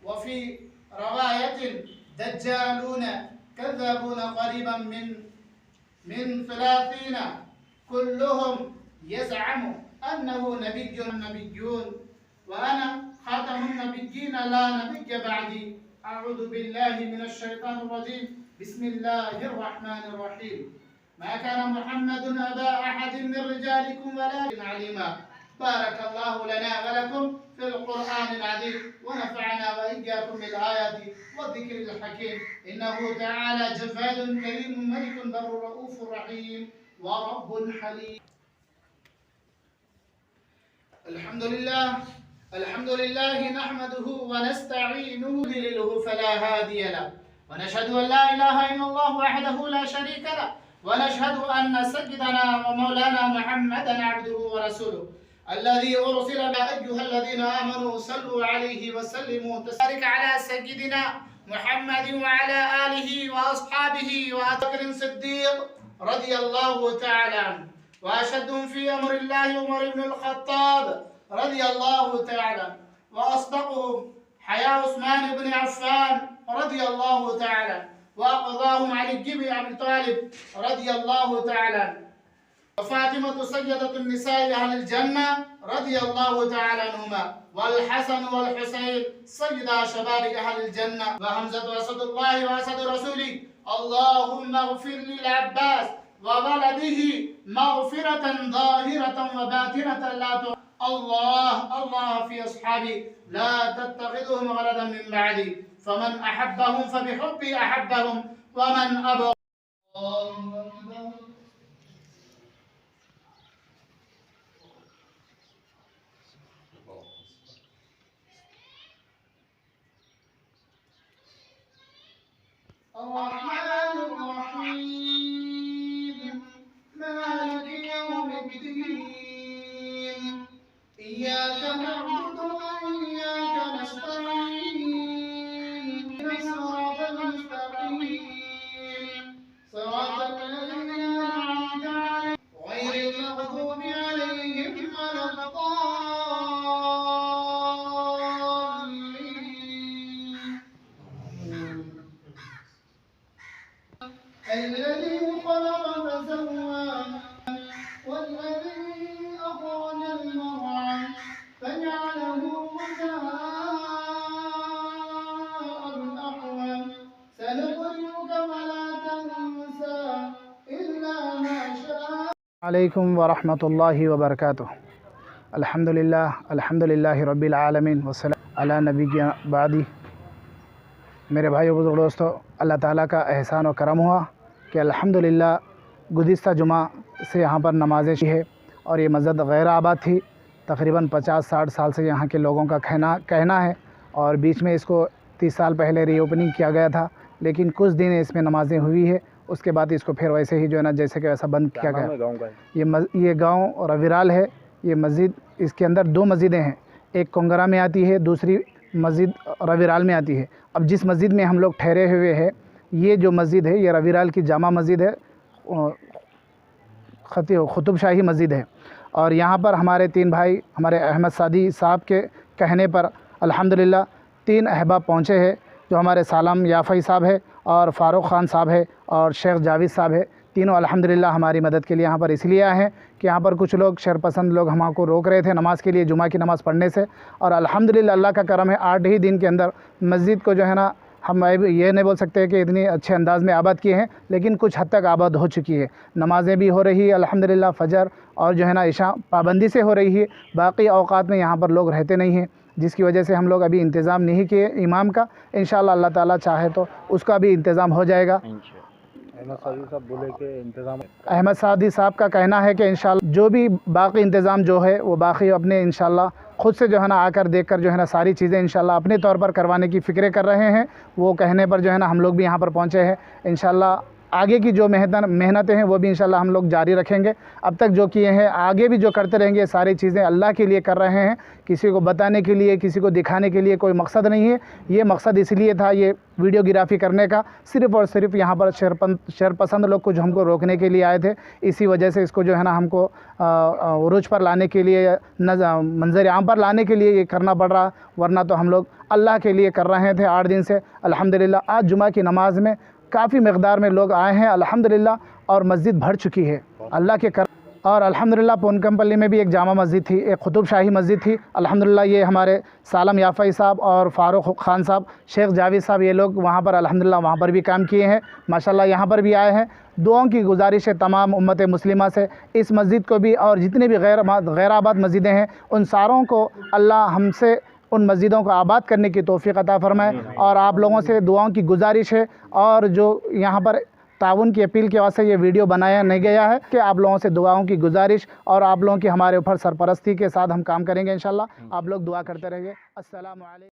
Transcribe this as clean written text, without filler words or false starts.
وفي رواية دجالون كذبون قريبا من 30 كلهم يزعم أنه نبيون وأنا خاتم النبيين لا نبي بعدي. أعوذ بالله من الشيطان الرجيم. بسم الله الرحمن الرحيم. ما كان محمد أبا أحد من رجالكم ولكن عليما. بارك الله لنا ولكم في القرآن العظيم ونفعنا وإياكم بالآيات والذكر الحكيم. إنه تعالى جواد كريم ملك بر رؤوف رحيم ورب حليم. الحمد لله نحمده ونستعينه ونستغفره فلا هادي له، ونشهد أن لا إله إلا الله وحده لا شريك له، ونشهد أن سيدنا ومولانا محمدا عبده ورسوله الذي أرسل. يا أيها الذين آمنوا صلوا عليه وسلموا تسليما. على سيدنا محمد وعلى آله وأصحابه وأبي بكر الصديق رضي الله تعالى عنه، وأشهدهم في أمر الله عمر بن الخطاب رضي الله تعالى عنه، وأصدقهم حياة عثمان بن عفان رضي الله تعالى عنه، وأقضاهم علي بن أبي طالب رضي الله تعالى عنه، وفاطمة سيدة النساء أهل الجنة رضي الله تعالى عنهما، والحسن والحسين سيدا شباب أهل الجنة، وحمزة أسد الله وأسد رسوله. اللهم اغفر للعباس وولده مغفرة ظاهرة وباطنة لا الله في أصحابي لا تتخذهم غرضا من بعدي، فمن أحبهم فبحبي أحبهم ومن أبغضهم. الرحمن الرحيم مالك يوم الدين إياك نعبد وإياك نستعين صراط المستقيم صراط الذين أنعمت عليهم غير المغضوب عليهم ولا الذي خلق فسوى والذي أخرج المرعى فجعله غثاء أحوى سنقرئك فلا تنسى إلا ما شاء. عليكم ورحمة الله وبركاته. अल्हम्दुलिल्लाह रब्बिल आलमीन वस्सलाम अला नबीना बादी। मेरे भाइयों बुजुर्ग दोस्तों, अल्लाह ताला का एहसान और करम हुआ कि अल्हम्दुलिल्लाह गुज़िश्ता जुमा से यहाँ पर नमाज़ें की है और ये मस्जिद गैर आबाद थी। तकरीबन 50-60 साल से यहाँ के लोगों का कहना है और बीच में इसको 30 साल पहले रीओपनिंग किया गया था, लेकिन कुछ दिन इसमें नमाज़ें हुई है, उसके बाद इसको फिर वैसे ही जो है ना जैसे कि वैसा बंद किया गया। ये गाँव रविराल है। ये मस्जिद, इसके अंदर 2 मस्जिदें हैं, एक कोंगरा में आती है, दूसरी मस्जिद रविराल में आती है। अब जिस मस्जिद में हम लोग ठहरे हुए हैं, ये जो मस्जिद है ये रविराल की जामा मस्जिद है, ख़ुतुब शाही मस्जिद है। और यहाँ पर हमारे 3 भाई, हमारे अहमद सादी साहब के कहने पर अल्हम्दुलिल्लाह 3 अहबाब पहुँचे हैं, जो हमारे सालम याफ़ई साहब है और फ़ारूक ख़ान साहब है और शेख जावेद साहब है। तीनों अल्हम्दुलिल्लाह हमारी मदद के लिए यहाँ पर इसलिए आए हैं कि यहाँ पर कुछ लोग शरपसंद लोग हमको रोक रहे थे नमाज़ के लिए, जुमा की नमाज़ पढ़ने से। और अल्हम्दुलिल्लाह अल्लाह का करम है 8 ही दिन के अंदर मस्जिद को जो है ना, हम ये नहीं बोल सकते कि इतनी अच्छे अंदाज़ में आबाद किए हैं, लेकिन कुछ हद तक आबाद हो चुकी है। नमाज़ें भी हो रही है अल्हम्दुलिल्लाह, फ़जर और जो है ना इशा पाबंदी से हो रही है। बाकी औक़ात में यहाँ पर लोग रहते नहीं हैं, जिसकी वजह से हम लोग अभी इंतज़ाम नहीं किए इमाम का। इंशाअल्लाह अल्लाह ताला चाहे तो उसका भी इंतज़ाम हो जाएगा। अहमद सादी साहब बोले कि इंतज़ाम, अहमद सादी साहब का कहना है कि इंशाअल्लाह जो भी बाकी इंतज़ाम जो है वो बाकी अपने इंशाअल्लाह ख़ुद से जो है ना आकर देखकर जो है ना सारी चीज़ें इंशाअल्लाह अपने तौर पर करवाने की फ़िक्रें कर रहे हैं। वो कहने पर जो है ना हम लोग भी यहाँ पर पहुँचे हैं। इंशाअल्लाह आगे की जो मेहनतें हैं वो भी इंशाअल्लाह हम लोग जारी रखेंगे। अब तक जो किए हैं आगे भी जो करते रहेंगे, सारी चीज़ें अल्लाह के लिए कर रहे हैं, किसी को बताने के लिए, किसी को दिखाने के लिए कोई मकसद नहीं है। ये मकसद इसलिए था ये वीडियोग्राफी करने का, सिर्फ़ और सिर्फ यहाँ पर शरपसंद लोग कुछ हमको रोकने के लिए आए थे। इसी वजह से इसको जो है ना हमको उरूज पर लाने के लिए, मंजर आम पर लाने के लिए ये करना पड़ रहा, वरना तो हम लोग अल्लाह के लिए कर रहे थे 8 दिन से। अल्हम्दुलिल्लाह आज जुमा की नमाज़ में काफ़ी मकदार में लोग आए हैं अल्हम्दुलिल्लाह, और मस्जिद भर चुकी है अल्लाह के कर। और अल्हम्दुलिल्लाह पोनकमपल्ली में भी एक जामा मस्जिद थी, एक कुतुब शाही मस्जिद थी। अल्हम्दुलिल्लाह ये हमारे सालम याफ़ई साहब और फ़ारूक खान साहब, शेख जावेद साहब, ये लोग वहाँ पर अल्हम्दुलिल्लाह वहाँ पर भी काम किए हैं माशाल्लाह, यहाँ पर भी आए हैं। दुआओं की गुजारिश है तमाम उम्मत मुस्लिमा से, इस मस्जिद को भी और जितने भी गैर आबाद मस्जिदें हैं उन सारों को अल्लाह हमसे उन मस्जिदों को आबाद करने की तौफ़ीक़ अता फ़रमाए। और आप लोगों से दुआओं की गुजारिश है, और जो यहाँ पर ताउन की अपील के वास्ते ये वीडियो बनाया नहीं गया है कि आप लोगों से दुआओं की गुजारिश, और आप लोगों की हमारे ऊपर सरपरस्ती के साथ हम काम करेंगे इंशाअल्लाह। आप लोग दुआ करते रहिए। अस्सलामु अलैकुम।